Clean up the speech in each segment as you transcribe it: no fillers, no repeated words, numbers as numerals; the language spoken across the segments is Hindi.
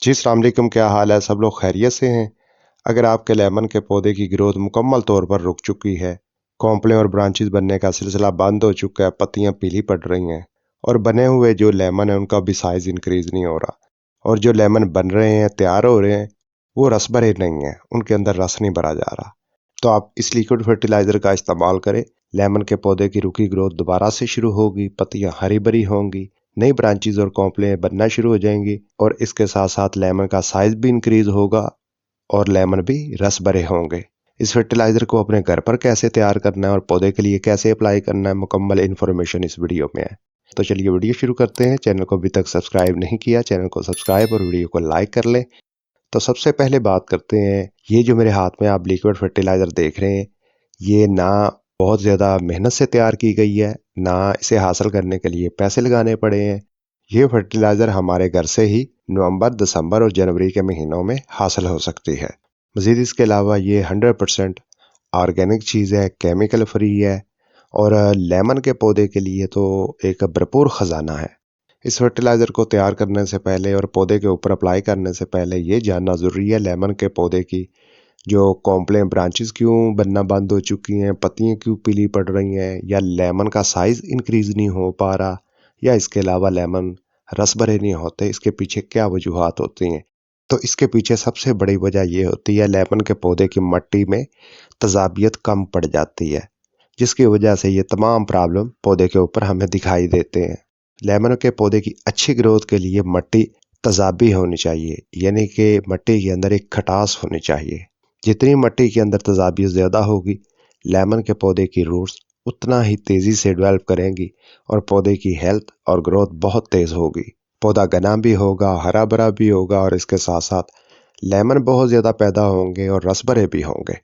जी अस्सलाम वालेकुम, क्या हाल है? सब लोग खैरियत से हैं? अगर आपके लेमन के पौधे की ग्रोथ मुकम्मल तौर पर रुक चुकी है, कॉम्प्ले और ब्रांचेस बनने का सिलसिला बंद हो चुका है, पत्तियां पीली पड़ रही हैं और बने हुए जो लेमन है उनका भी साइज इंक्रीज नहीं हो रहा और जो लेमन बन रहे हैं, तैयार हो रहे हैं, वो रस भरे नहीं हैं, उनके अंदर रस नहीं भरा जा रहा। तो आप इस लिक्विड फर्टिलाइजर का इस्तेमाल करें। लेमन के पौधे की रुकी ग्रोथ दोबारा से शुरू होगी, पत्तियां हरी भरी होंगी, नई ब्रांचेस और कॉम्प्ले बनना शुरू हो जाएंगी और इसके साथ साथ लेमन का साइज भी इंक्रीज होगा और लेमन भी रस भरे होंगे। इस फर्टिलाइजर को अपने घर पर कैसे तैयार करना है और पौधे के लिए कैसे अप्लाई करना है, मुकम्मल इन्फॉर्मेशन इस वीडियो में है। तो चलिए वीडियो शुरू करते हैं। चैनल को अभी तक सब्सक्राइब नहीं किया, चैनल को सब्सक्राइब और वीडियो को लाइक कर लें। तो सबसे पहले बात करते हैं, ये जो मेरे हाथ में आप लिक्विड फर्टिलाइजर देख रहे हैं, ये ना बहुत ज़्यादा मेहनत से तैयार की गई है, ना इसे हासिल करने के लिए पैसे लगाने पड़े हैं। ये फर्टिलाइज़र हमारे घर से ही नवंबर, दिसंबर और जनवरी के महीनों में हासिल हो सकती है। मज़ीद इसके अलावा ये 100% ऑर्गेनिक चीज़ है, केमिकल फ्री है और लेमन के पौधे के लिए तो एक भरपूर ख़जाना है। इस फर्टिलाइज़र को तैयार करने से पहले और पौधे के ऊपर अप्लाई करने से पहले ये जानना ज़रूरी है, लेमन के पौधे की जो कॉम्प्लेन ब्रांचेस क्यों बनना बंद हो चुकी हैं, पत्तियां क्यों पीली पड़ रही हैं, या लेमन का साइज़ इंक्रीज़ नहीं हो पा रहा, या इसके अलावा लेमन रस भरे नहीं होते, इसके पीछे क्या वजूहात होती हैं। तो इसके पीछे सबसे बड़ी वजह ये होती है, लेमन के पौधे की मिट्टी में तजाबियत कम पड़ जाती है, जिसकी वजह से ये तमाम प्रॉब्लम पौधे के ऊपर हमें दिखाई देते हैं। लेमन के पौधे की अच्छी ग्रोथ के लिए मिट्टी तजाबी होनी चाहिए, यानी कि मिट्टी के अंदर एक खटास होनी चाहिए। जितनी मिट्टी के अंदर तजाबियत ज़्यादा होगी, लेमन के पौधे की रूट्स उतना ही तेज़ी से डेवलप करेंगी और पौधे की हेल्थ और ग्रोथ बहुत तेज़ होगी। पौधा घना भी होगा, हरा भरा भी होगा और इसके साथ साथ लेमन बहुत ज़्यादा पैदा होंगे और रस भरे भी होंगे।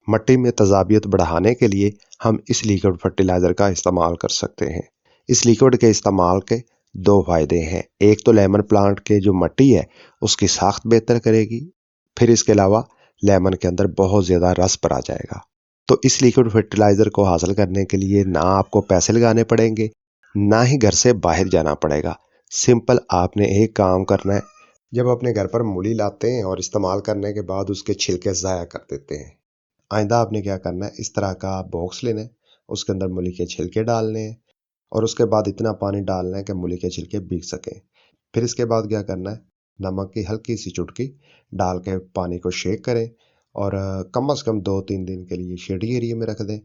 मिट्टी में तजाबियत बढ़ाने के लिए हम इस लिक्विड फर्टिलाइज़र का इस्तेमाल कर सकते हैं। इस लिक्विड के इस्तेमाल के दो फायदे हैं। एक तो लेमन प्लांट के जो मिट्टी है उसकी साख्त बेहतर करेगी, फिर इसके अलावा लेमन के अंदर बहुत ज़्यादा रस भरा जाएगा। तो इस लिक्विड फर्टिलाइज़र को हासिल करने के लिए ना आपको पैसे लगाने पड़ेंगे, ना ही घर से बाहर जाना पड़ेगा। सिंपल आपने एक काम करना है, जब अपने घर पर मूली लाते हैं और इस्तेमाल करने के बाद उसके छिलके ज़ाया कर देते हैं, आइंदा आपने क्या करना है, इस तरह का बॉक्स लेना है, उसके अंदर मूली के छिलके डालने हैं और उसके बाद इतना पानी डालना है कि मूली के छिलके भीग सकें। फिर इसके बाद क्या करना है, नमक की हल्की सी चुटकी डाल के पानी को शेक करें और कम से कम 2-3 दिन के लिए शेडी एरिया में रख दें।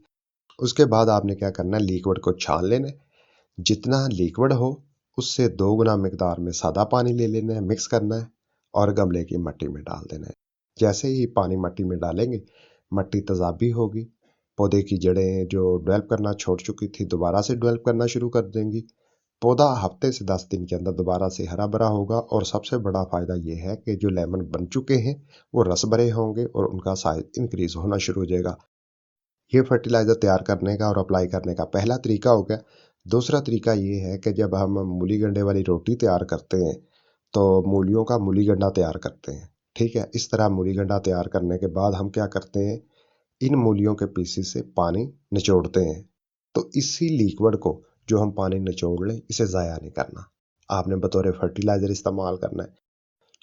उसके बाद आपने क्या करना है, लिक्विड को छान लेना है। जितना लिक्विड हो उससे 2 गुना मिकदार में सादा पानी ले लेना है, मिक्स करना है और गमले की मिट्टी में डाल देना है। जैसे ही पानी मिट्टी में डालेंगे, मिट्टी तेजाबी होगी, पौधे की जड़ें जो डेवलप करना छोड़ चुकी थी दोबारा से डेवलप करना शुरू कर देंगी। पौधा हफ्ते से 10 दिन के अंदर दोबारा से हरा भरा होगा और सबसे बड़ा फ़ायदा ये है कि जो लेमन बन चुके हैं वो रस भरे होंगे और उनका साइज इंक्रीज होना शुरू हो जाएगा। ये फर्टिलाइज़र तैयार करने का और अप्लाई करने का पहला तरीका हो गया। दूसरा तरीका ये है कि जब हम मूली गंडे वाली रोटी तैयार करते हैं तो मूलियों का मूली गंडा तैयार करते हैं। ठीक है, इस तरह मूली गंडा तैयार करने के बाद हम क्या करते हैं, इन मूलियों के पीसेस से पानी निचोड़ते हैं। तो इसी लिक्विड को जो हम पानी निचोड़ लें, इसे ज़ाया नहीं करना, आपने बतौर फर्टिलाइज़र इस्तेमाल करना है।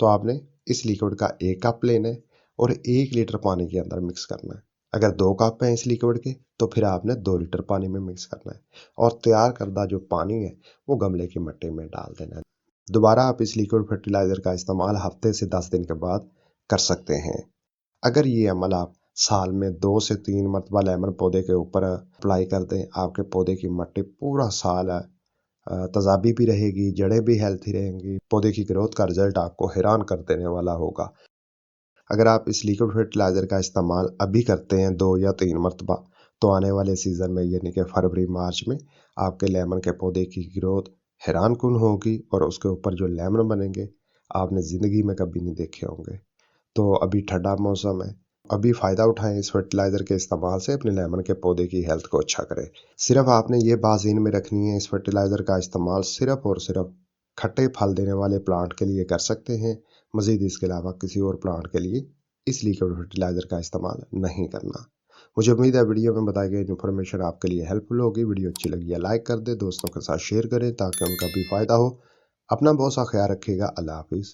तो आपने इस लिक्विड का 1 कप लेना है और 1 लीटर पानी के अंदर मिक्स करना है। अगर 2 कप हैं इस लिक्विड के तो फिर आपने 2 लीटर पानी में मिक्स करना है और तैयार करदा जो पानी है वो गमले की मिट्टी में डाल देना है। दोबारा आप इस लिक्विड फर्टिलाइज़र का इस्तेमाल हफ्ते से 10 दिन के बाद कर सकते हैं। अगर ये अमल आप साल में 2 से 3 मरतबा लेमन पौधे के ऊपर अप्लाई कर दें, आपके पौधे की मिट्टी पूरा साल तजाबी भी रहेगी, जड़ें भी हेल्थी रहेंगी, पौधे की ग्रोथ का रिजल्ट आपको हैरान कर देने वाला होगा। अगर आप इस लिक्विड फर्टिलाइज़र का इस्तेमाल अभी करते हैं 2 या 3 मरतबा, तो आने वाले सीज़न में यानी कि फरवरी मार्च में आपके लेमन के पौधे की ग्रोथ हैरान कुन होगी और उसके ऊपर जो लेमन बनेंगे आपने ज़िंदगी में कभी नहीं देखे होंगे। तो अभी ठंडा मौसम है, अभी फ़ायदा उठाएं इस फर्टिलाइज़र के इस्तेमाल से, अपने लेमन के पौधे की हेल्थ को अच्छा करें। सिर्फ आपने ये बात ज़हन में रखनी है, इस फर्टिलाइज़र का इस्तेमाल सिर्फ और सिर्फ खट्टे फल देने वाले प्लांट के लिए कर सकते हैं। मज़ीद इसके अलावा किसी और प्लांट के लिए इस लिक्विड फर्टिलाइज़र का इस्तेमाल नहीं करना। मुझे उम्मीद है वीडियो में बताई गई इन्फॉर्मेशन आपके लिए हेल्पफुल होगी। वीडियो अच्छी लगी है लाइक कर दें, दोस्तों के साथ शेयर करें ताकि उनका भी फ़ायदा हो। अपना बहुत सा ख्याल रखिएगा। अल्लाह हाफिज़।